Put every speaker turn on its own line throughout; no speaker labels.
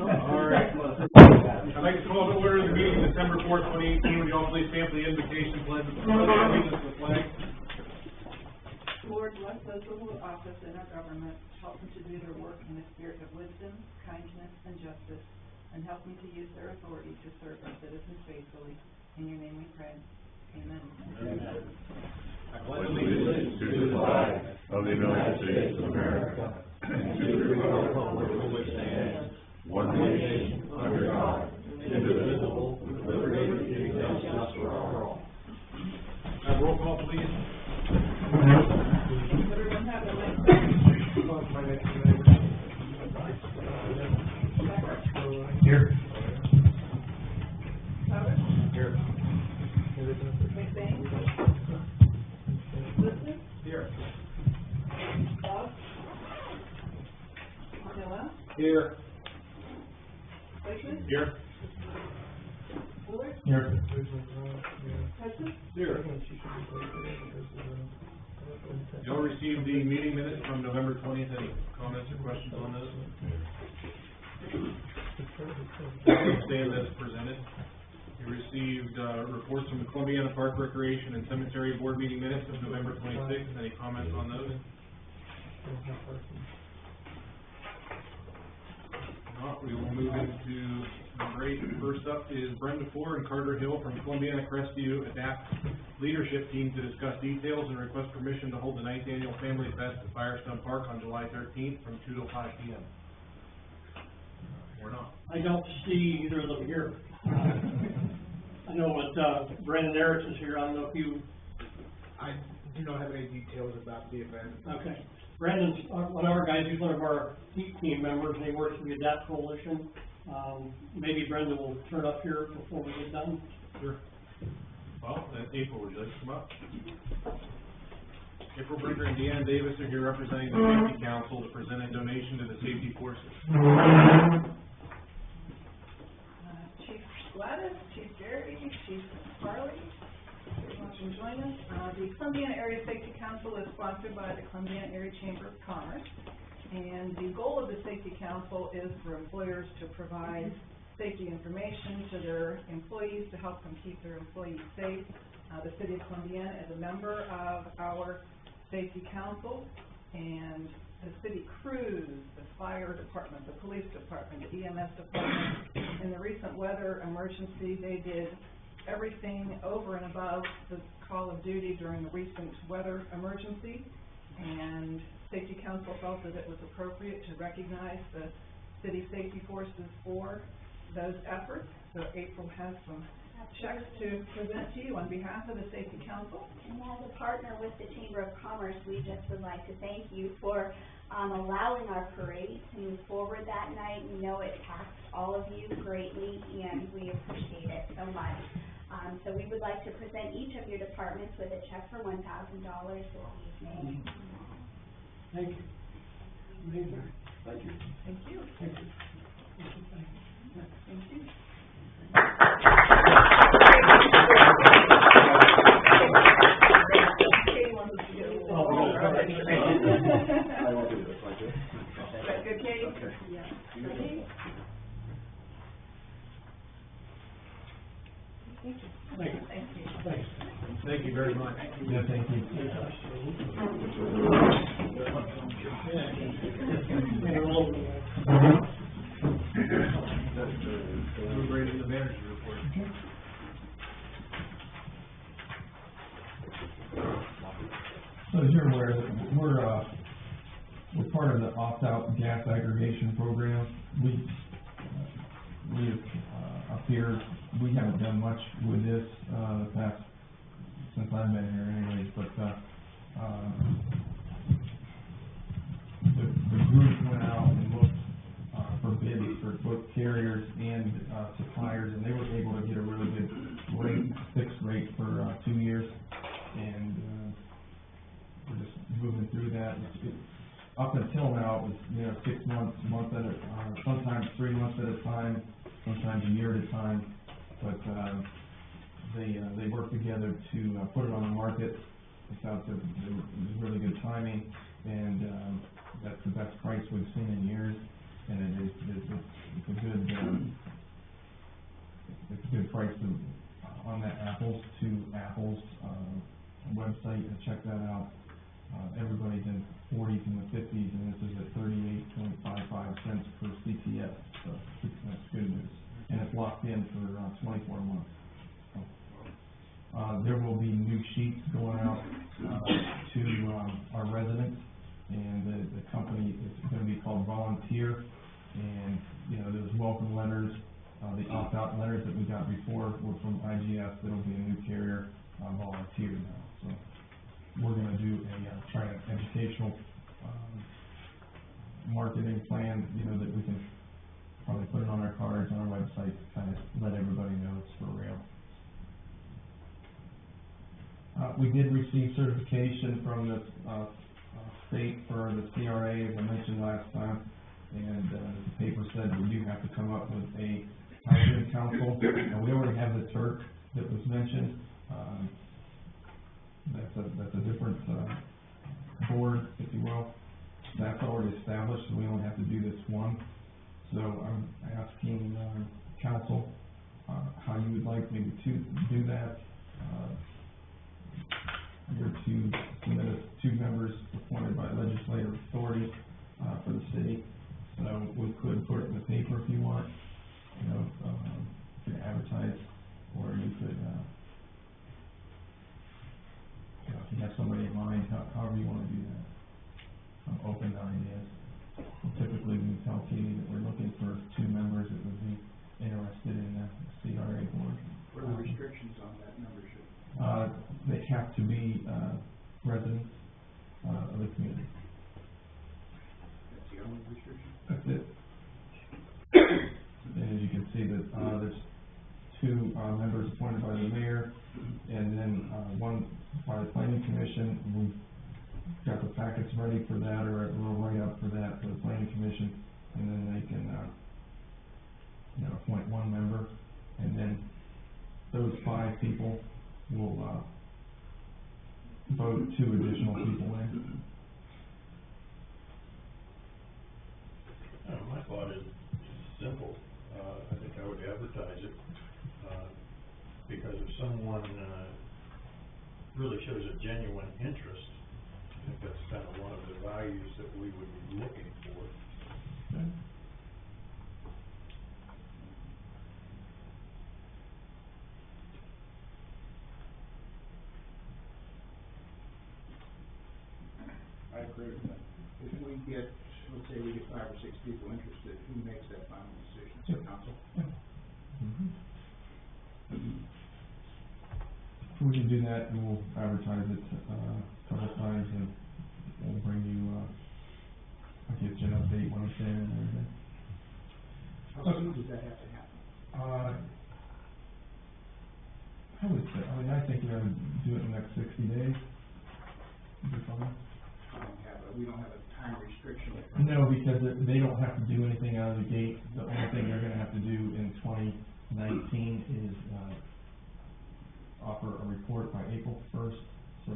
All right. I'd like to call to order the meeting December 4th, 2018. Would you all please stand for the invocation pledge of allegiance to the flag?
Lord, bless those who hold office in our government, help them to do their work in a spirit of wisdom, kindness, and justice, and help them to use their authority to serve our citizens faithfully. In your name we pray. Amen.
Amen. I pledge allegiance to the flag of the United States of America and to the republic for which it stands, one nation, under God, indivisible, with liberty and justice for all.
Roll call, please.
Everyone have a nice day.
Here.
Howard?
Here.
McBain? Liston?
Here.
Bob? Noah?
Here.
Lakeman?
Here.
Bullard?
Here.
Hudson?
Here. Y'all received the meeting minutes from November 20th. Any comments or questions on those? Stand as presented. You received reports from the Columbiana Park Recreation and Cemetery Board meeting minutes of November 26th. Any comments on those? Not, we will move into number 8. First up is Brenda Fuller and Carter Hill from Columbiana Crestview Adapt Leadership Team to discuss details and request permission to hold the 9th Annual Family Fest at Firestone Park on July 13th from 2 to 5 p.m. Or not.
I don't see either of them here. I know what Brandon Erickson is here. I don't know if you.
I do not have any details about the event.
Okay. Brandon's one of our guys. He's one of our heat team members, and he works for the Adapt Coalition. Maybe Brenda will turn up here before we get done.
Sure. Well, then April, would you like to come up? April Brinker and Deanna Davis are here representing the Safety Council to present a donation to the safety forces.
Chief Gladys, Chief Jerry, Chief Farley, everyone can join us. The Columbiana Area Safety Council is sponsored by the Columbiana Area Chamber of Commerce, and the goal of the Safety Council is for employers to provide safety information to their employees to help them keep their employees safe. The City of Columbiana is a member of our Safety Council, and the city crews, the fire department, the police department, the EMS department. In the recent weather emergency, they did everything over and above the call of duty during the recent weather emergency, and Safety Council felt that it was appropriate to recognize the city safety forces for those efforts. So April has some checks to present to you on behalf of the Safety Council.
And as a partner with the Chamber of Commerce, we just would like to thank you for allowing our parade to move forward that night. We know it taxed all of you greatly, and we appreciate it so much. So we would like to present each of your departments with a check for $1,000 this evening.
Thank you. Amazing.
Thank you.
Thank you.
Thank you.
Thank you. Katie wants us to get a little already.
I want to do this like this.
Is that good, Katie?
Okay.
Yeah. Ready? Thank you.
Thank you.
Thank you.
Thanks.
Thank you very much.
Yeah, thank you.
Move right into the manager's report.
So as you're aware, we're part of the opt-out gas aggregation program. We up here, we haven't done much with this the past, since I've been here anyways, but the group went out and looked for bids for both carriers and suppliers, and they were able to get a really good rate, fixed rate for 2 years, and we're just moving through that. Up until now, it was 6 months, month at a sometimes 3 months at a time, sometimes a year at a time. But they work together to put it on the market. It was really good timing, and that's the best price we've seen in years. and it's a good price on that apples to apples, website, and check that out. Everybody's in 40s and the 50s, and this is at 38.55 cents per CTS, so that's good news. And it's locked in for 24 months. So, there will be new sheets going out to our residents, and the company is going to be called Volunteer. And there's welcome letters. The opt-out letters that we got before were from IGS. It'll be a new carrier, Volunteer now. So we're going to do try an educational marketing plan, that we can probably put it on our cards, on our website, to kind of let everybody know it's for real. We did receive certification from the state for the CRA, as I mentioned last time, and the paper said we do have to come up with a housing council, and we already have the Turk that was mentioned. That's a different board, if you will. That's already established, so we only have to do this one. So I'm asking council how you would like me to do that. You're to submit us 2 members appointed by legislative authority for the city. So we could put it in the paper if you want. You could advertise, or you could, if you have somebody in mind, however you want to do that. I'm open to ideas. Typically, we tell Katie that we're looking for 2 members that would be interested in the CRA board.
What are the restrictions on that membership?
They have to be residents of the community.
That's the only restriction?
That's it. And as you can see, that there's 2 members appointed by the mayor, and then 1 by the planning commission. We've got the packets ready for that, or a little write-up for that for the planning commission, and then they can appoint 1 member, and then those 5 people will vote 2 additional people in.
My thought is simple. I think I would advertise it, because if someone really shows a genuine interest, I think that's kind of one of the values that we would be looking for.
Okay.
I agree with that. If we get, let's say we get 5 or 6 people interested, who makes that final decision? Is it council?
We can do that, and we'll advertise it a couple of times, and we'll bring you, I'll get you an update when it's in and everything.
How soon does that have to happen?
I would say, I think we ought to do it in the next 60 days. Be fine.
We don't have a time restriction.
No, because they don't have to do anything out of the gate. The only thing they're gonna have to do in 2019 is, offer a report by April 1st, so
I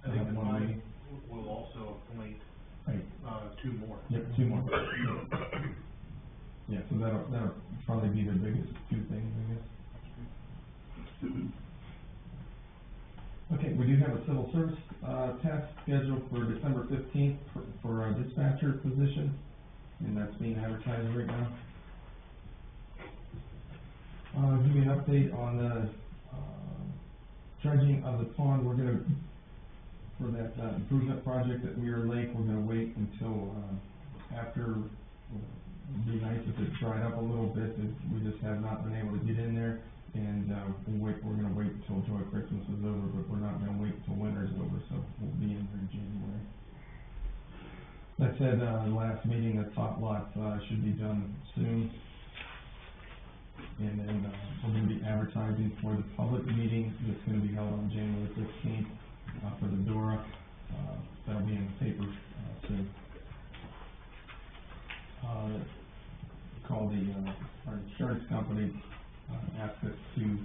they'll have 1 meeting.
We'll also appoint,
Right.
2 more.
Yep, 2 more. Yeah, so that'll probably be their biggest 2 things, I guess. Okay, we do have a civil service, test scheduled for December 15th for a dispatcher position, and that's being advertised right now. Give me an update on the, dredging of the pond. We're gonna, for that, improvement project at Mirror Lake, we're gonna wait until, after, it'd be nice if it dried up a little bit. We just have not been able to get in there, and, we're gonna wait until Joy Christmas is over, but we're not gonna wait until winter's over, so we'll be in there in January. That said, last meeting, the top lot, should be done soon. And then, we're gonna be advertising for the public meeting that's gonna be held on January 15th, for the DORA. That'll be in the paper, soon. Call our insurance company, asked us to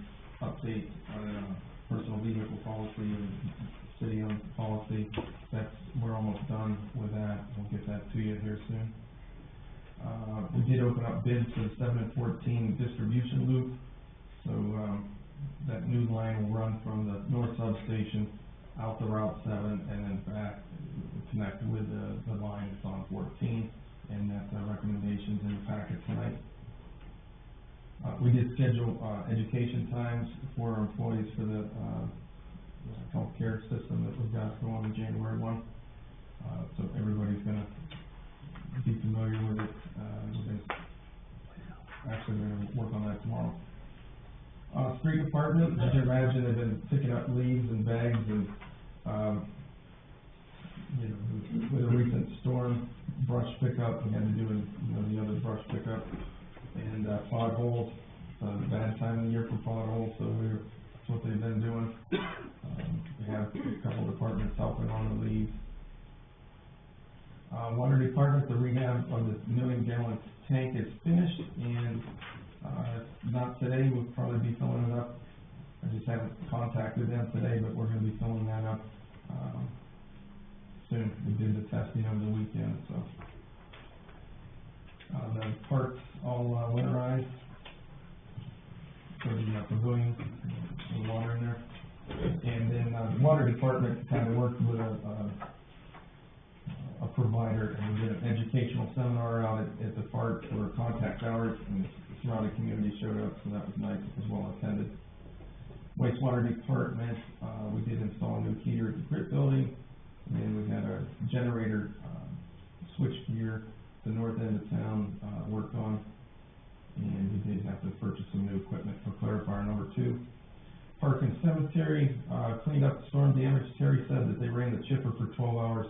update our, personal vehicle policy and city-owned policy. We're almost done with that. We'll get that to you here soon. We did open up bids for the 7 and 14 distribution loop, so, that new line will run from the north substation out to Route 7 and then back, connect with the line that's on 14, and that recommendation's in the packet tonight. We did schedule, education times for our employees for the, healthcare system that we've got going on January 1. So everybody's gonna be familiar with it. Actually, we're gonna work on that tomorrow. Street department, as you imagine, they've been picking up leaves and bags and, you know, with a recent storm, brush pickup, we had to do, the other brush pickup, and, potholes, bad time of the year for potholes, so that's what they've been doing. We have a couple departments helping on the leaves. Water department, the rehab of the 1 million gallon tank is finished, and, not today, we'll probably be filling it up. I just haven't contacted them today, but we're gonna be filling that up, soon. We did the testing over the weekend, so. The parks all, winterized, so the pavilion, the water in there. And then, the water department kind of worked with a provider, and we did an educational seminar out at the park for contact hours, and the surrounding community showed up, so that was nice, it was well attended. Wastewater department, we did install a new heater at the grit building, and then we had a generator, switch gear, the north end of town, worked on, and we did have to purchase some new equipment for clarifier number 2. Park and cemetery, cleaned up storm damage. Terry said that they ran the chipper for 12 hours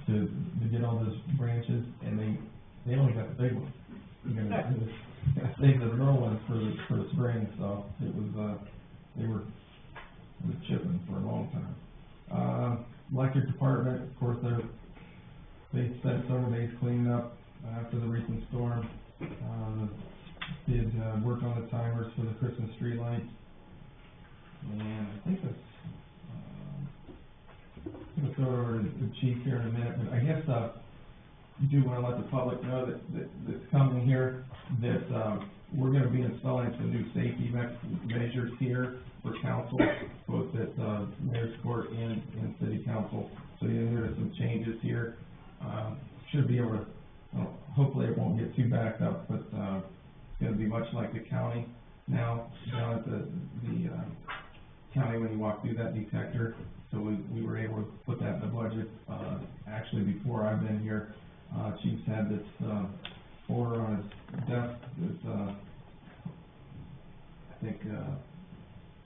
to get all those branches, and they only got the big ones. They're gonna save the little ones for the spring, so it was, they were chipping for a long time. Electric department, of course, they spent several days cleaning up after the recent storm. Did work on the timers for the Christmas tree lights, and I think that's, I'm gonna throw it over to the chief here in a minute, but I guess, do want to let the public know that's coming here, that, we're gonna be installing some new safety measures here for council, both at, mayor's court and city council. So you'll hear some changes here. Should be able to, hopefully it won't get too backed up, but, it's gonna be much like the county now, down at the county when you walk through that detector. So we were able to put that in the budget, actually before I've been here. Chief's had this, order on his desk that, I think,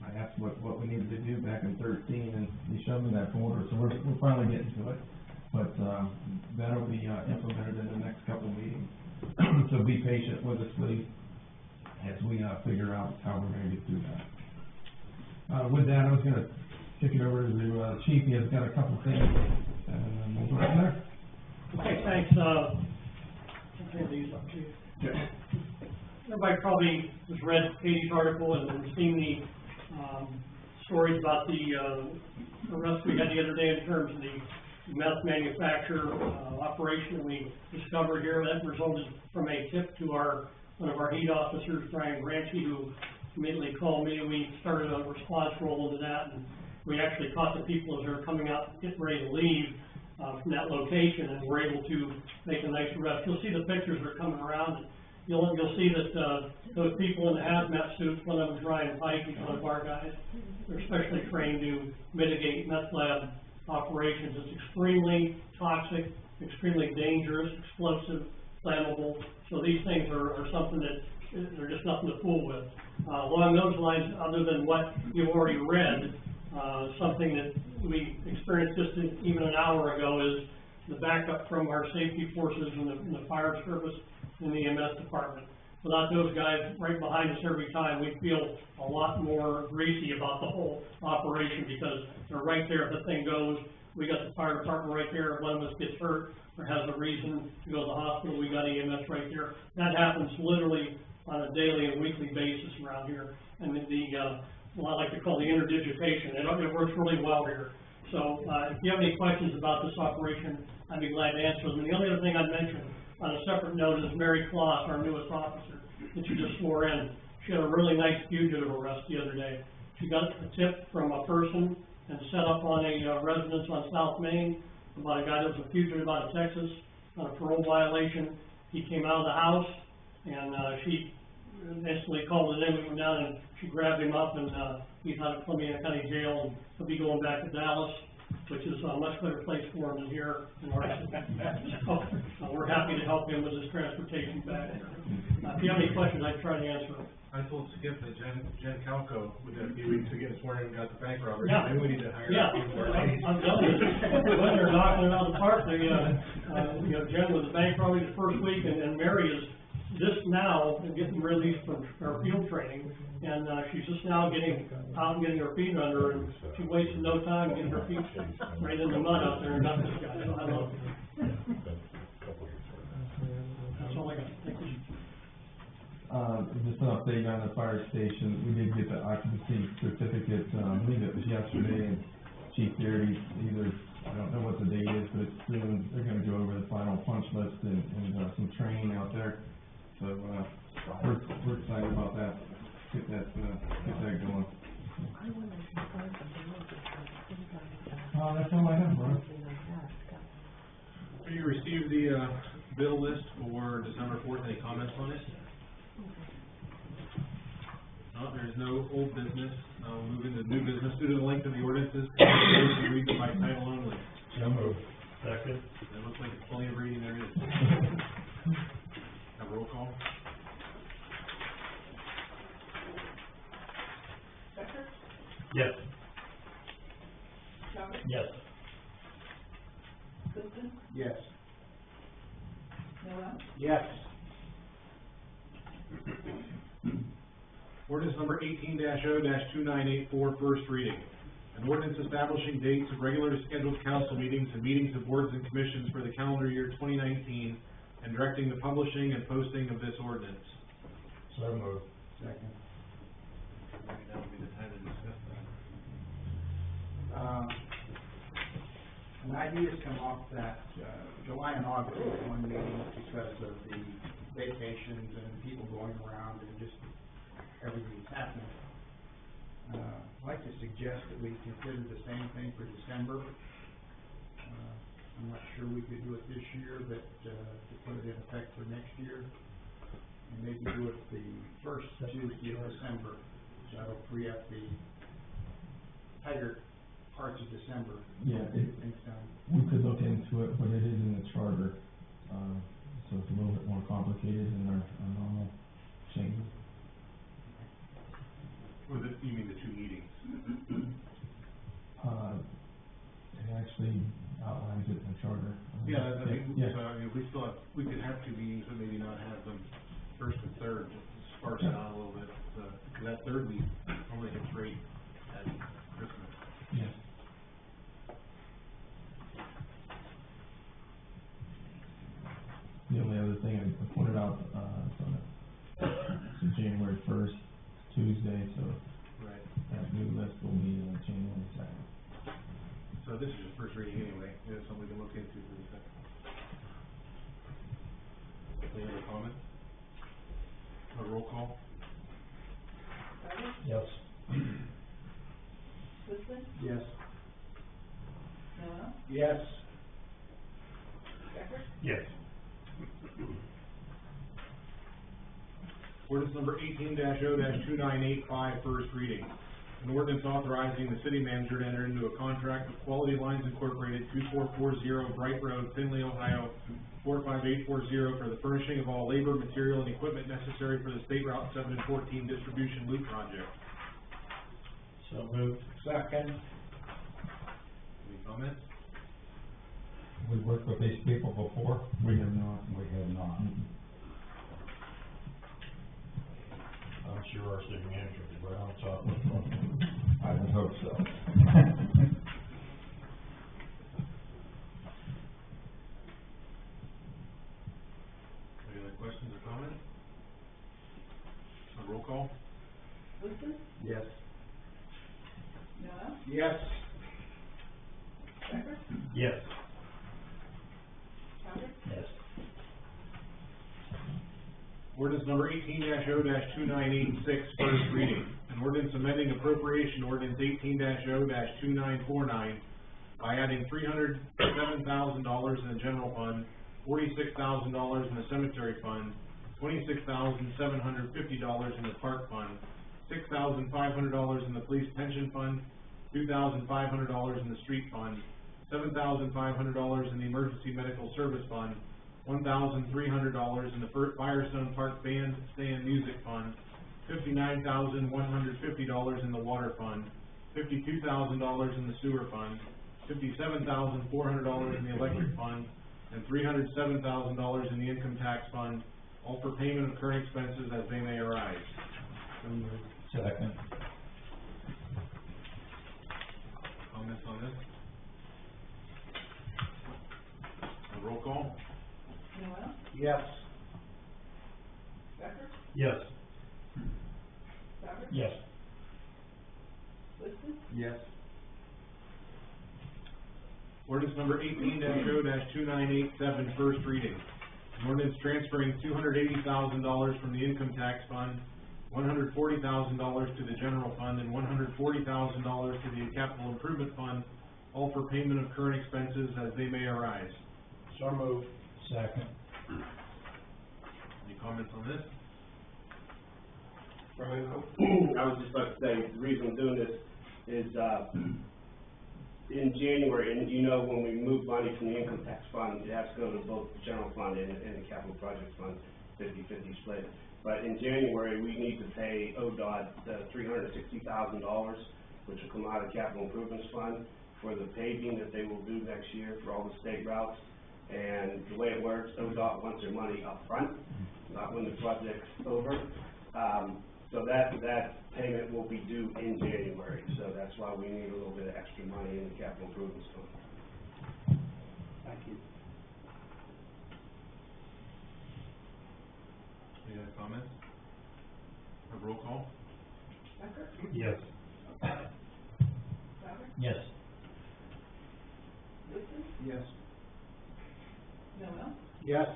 I asked what we needed to do back in 13, and he showed me that order, so we're finally getting to it. But, that'll be, implemented in the next couple of meetings. So be patient with us, please, as we, figure out how we're gonna get through that. With that, I was gonna kick it over to the, chief. He has got a couple things, and we'll go from there.
Okay, thanks, I'll turn these up to you. Everybody probably has read Katie's article and seen the, stories about the arrest we had the other day in terms of the meth manufacturer, operation that we discovered here. That resulted from a tip to one of our heat officers, Brian Granchi, who immediately called me, and we started a response role into that, and we actually caught the people as they were coming out, getting ready to leave, from that location, and were able to make a nice arrest. You'll see the pictures that are coming around, and you'll see that, those people in the hazmat suits, one of them's Ryan Pike, he's one of our guys. They're specially trained to mitigate meth lab operations. It's extremely toxic, extremely dangerous, explosive, flammable. So these things are something that they're just nothing to fool with. Along those lines, other than what you've already read, something that we experienced just even an hour ago is the backup from our safety forces and the fire service and the EMS department. Without those guys right behind us every time, we feel a lot more greasy about the whole operation, because they're right there if the thing goes. We got the fire department right there. If one of us gets hurt or has a reason to go to the hospital, we got EMS right there. That happens literally on a daily and weekly basis around here. And what I like to call the interdigitation, it works really well here. So, if you have any questions about this operation, I'd be glad to answer them. And the only other thing I'd mention, on a separate note, is Mary Kloss, our newest officer, that you just swore in. She had a really nice fugitive arrest the other day. She got a tip from a person and set up on a residence on South Main about a guy that was a fugitive out of Texas on a parole violation. He came out of the house, and she instantly called it in. We went down and she grabbed him up, and he's out of Columbiana County Jail, and he'll be going back to Dallas, which is a much better place for him than here in Arkansas. So, we're happy to help him with his transportation back there. If you have any questions, I'd try to answer them.
I told Skip that Jen Calco, within a few weeks of getting sworn in, got the bank robbery.
Yeah.
Maybe we need to hire
Yeah,
a few more.
I'm telling you, when they're knocking it out of the park, they, Jen was the bank probably the first week, and Mary is just now getting released from her field training, and, she's just now getting out and getting her feet under her, and she wasted no time getting her feet right in the mud out there and got this guy, so I love it. That's all I got, thank you.
Just an update on the fire station, we did get the occupancy certificate, I believe it was yesterday, and Chief Garrity either, I don't know what the date is, but it's soon, they're gonna go over the final punch list and some training out there. So, we're excited about that, get that going. That's all I have, Ron.
You received the, bill list for December 4th, any comments on it? No, there's no old business, we'll move into new business due to the length of the ordinances, we read them by title only.
So moved. Second.
It looks like it's plenty of reading there is. Have a roll call?
Becker?
Yes.
Jones?
Yes.
Liston?
Yes.
Noel?
Yes.
Ordinance number 18-0-2984, first reading. An ordinance establishing dates of regularly scheduled council meetings and meetings of boards and commissions for the calendar year 2019, and directing the publishing and posting of this ordinance.
So moved.
Second.
Maybe that would be the time to discuss that.
An idea has come up that, July and August is one meeting because of the vacations and people going around and just everything's happening. I'd like to suggest that we consider the same thing for December. I'm not sure we could do it this year, but, to put it in effect for next year, and maybe do it the first Tuesday of December, so that'll free up the tighter parts of December.
Yeah,
Things done.
we could look into it, but it is in the charter, so it's a little bit more complicated than our normal changes.
Or you mean the two meetings?
It actually outlines it in the charter.
Yeah, I mean,
Yeah.
so, I mean, we could have two meetings, but maybe not have them first and third, just sparse it out a little bit, because that third week only hits right at Christmas.
Yes. The only other thing I pointed out, so January 1st, Tuesday, so
Right.
that new list will be January 2nd.
So this is just first reading anyway, it's something we can look into for the second. Any other comments? A roll call?
Becker?
Yes.
Liston?
Yes.
Noel?
Yes.
Becker?
Yes.
Ordinance number 18-0-2985, first reading. An ordinance authorizing the city manager to enter into a contract with Quality Lines Incorporated, 2440 Bright Road, Findlay, Ohio, 45840 for the furnishing of all labor, material, and equipment necessary for the State Route 7 and 14 distribution loop project.
So moved. Second.
Any comments?
We worked with these people before?
We have not.
We have not. I'm sure our city manager did well on top of it. I would hope so.
Any other questions or comments? A roll call?
Liston?
Yes.
Noel?
Yes.
Yes.
Souter?
Yes.
Ordinance number 18-0-2986, first reading. An ordinance amending appropriation ordinance 18-0-2949 by adding $307,000 in the general fund, $46,000 in the cemetery fund, $26,750 in the park fund, $6,500 in the police pension fund, $2,500 in the street fund, $7,500 in the emergency medical service fund, $1,300 in the Firestone Park Bandstand Music Fund, $59,150 in the Water Fund, $52,000 in the Sewer Fund, $57,400 in the Electric Fund, and $307,000 in the Income Tax Fund, all for payment of current expenses as they may arise.
Second.
Comments on this? A roll call?
Noel?
Yes.
Becker?
Yes.
Souter?
Yes.
Liston?
Yes.
Ordinance number 18-0-2987, first reading. An ordinance transferring $280,000 from the Income Tax Fund, $140,000 to the General Fund, and $140,000 to the Capital Improvement Fund, all for payment of current expenses as they may arise.
So moved.
Second.
Any comments on this?
Brian, I was just about to say, the reason I'm doing this is, in January, and you know, when we move money from the income tax fund, it has to go to both the general fund and the capital project fund, 50-50 split. But in January, we need to pay ODOT the $360,000, which will come out of the capital improvements fund for the paving that they will do next year for all the state routes. And the way it works, ODOT wants their money up front, not when the project's over. So that payment will be due in January, so that's why we need a little bit of extra money in the capital improvements fund.
Thank you.
Any other comments? A roll call?
Becker?
Yes.
Souter?
Yes.
Liston?
Yes.
Noel?
Yes.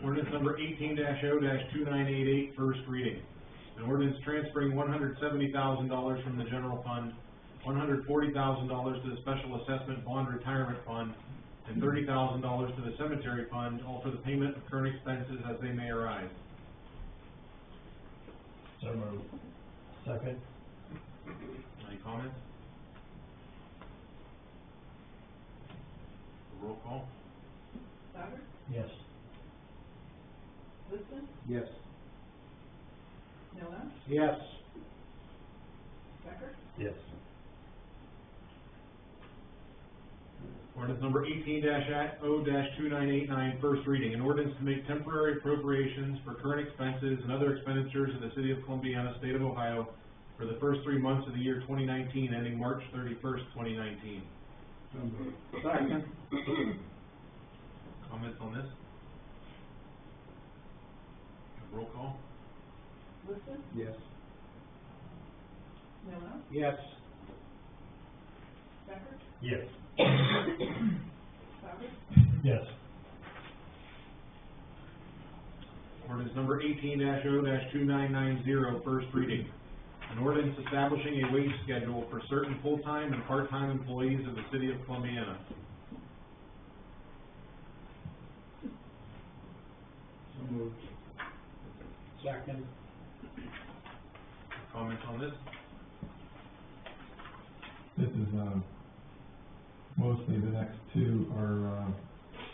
Ordinance number 18-0-2988, first reading. An ordinance transferring $170,000 from the general fund, $140,000 to the special assessment bond retirement fund, and $30,000 to the cemetery fund, all for the payment of current expenses as they may arise.
So moved. Second.
Any comments? A roll call?
Souter?
Yes.
Liston?
Yes.
Noel?
Yes.
Becker?
Yes.
Ordinance number 18-0-2989, first reading. An ordinance to make temporary appropriations for current expenses and other expenditures of the city of Columbiana, state of Ohio, for the first 3 months of the year 2019, ending March 31st, 2019.
So moved. Second.
Comments on this? Roll call?
Liston?
Yes.
Noel?
Yes.
Becker?
Yes.
Souter?
Yes.
Ordinance number 18-0-2990, first reading. An ordinance establishing a wage schedule for certain full-time and part-time employees of the city of Columbiana.
So moved. Second.
Comments on this?
This is, mostly the next two are,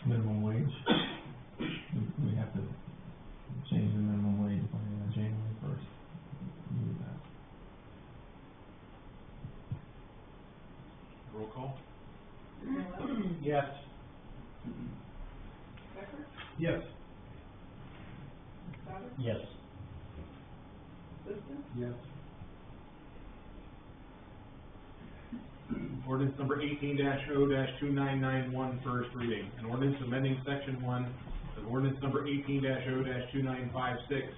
minimum wage. We have to change the minimum wage by January 1st. Do that.
Roll call?
Noel?
Yes.
Becker?
Yes.
Souter?
Yes.
Liston?
Yes.
Ordinance number 18-0-2991, first reading. An ordinance amending section 1 of ordinance number 18-0-2956,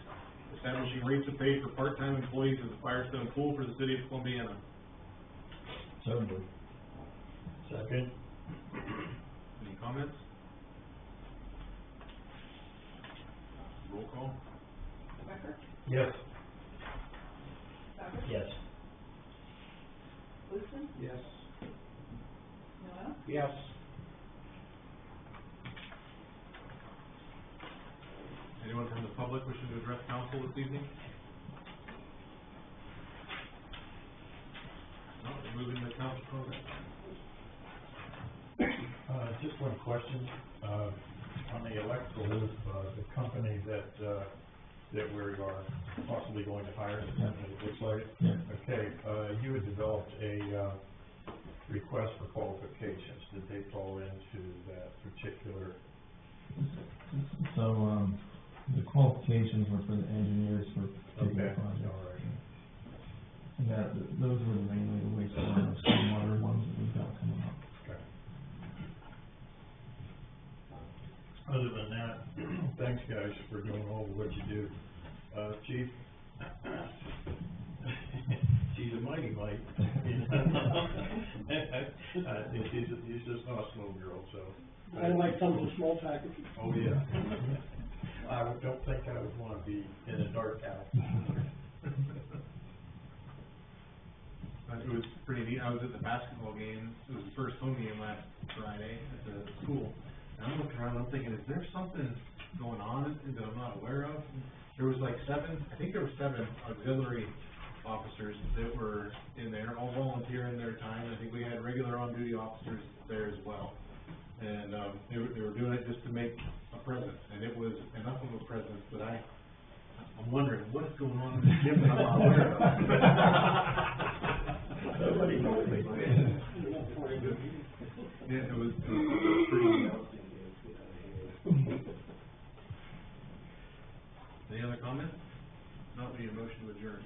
establishing rates of pay for part-time employees of the Firestone Pool for the city of Columbiana.
So moved.
Second.
Any comments? Roll call?
Becker?
Yes.
Savage?
Yes.
Lewiston?
Yes.
Milano?
Yes.
Anyone from the public wishing to address council this evening? No, we're moving to council program.
Just one question, on the electrical, the company that we are possibly going to hire, it looks like.
Yeah.
Okay, you had developed a, request for qualifications. Did they fall into that particular?
So, the qualifications were for the engineers for particular
Okay,
projects.
all right.
And that, those were mainly the wastewater and stormwater ones that we've got coming up.
Okay. Other than that, thanks guys for doing all of what you do. Chief? She's a mighty mite. He's just not a small girl, so.
I like some of the small packages.
Oh, yeah. Don't think I would wanna be in a dark alley.
It was pretty neat. I was at the basketball game. It was the first home game last Friday at the school. And I'm looking around, I'm thinking, is there something going on that I'm not aware of? There was like seven auxiliary officers that were in there, all volunteering their time. I think we had regular on-duty officers there as well. And, they were doing it just to make a presence, and it was enough of a presence that I'm wondering, what is going on in this gym that I'm not aware of?
Nobody told me.
Yeah, it was pretty. Any other comments? Not need a motion to adjourn.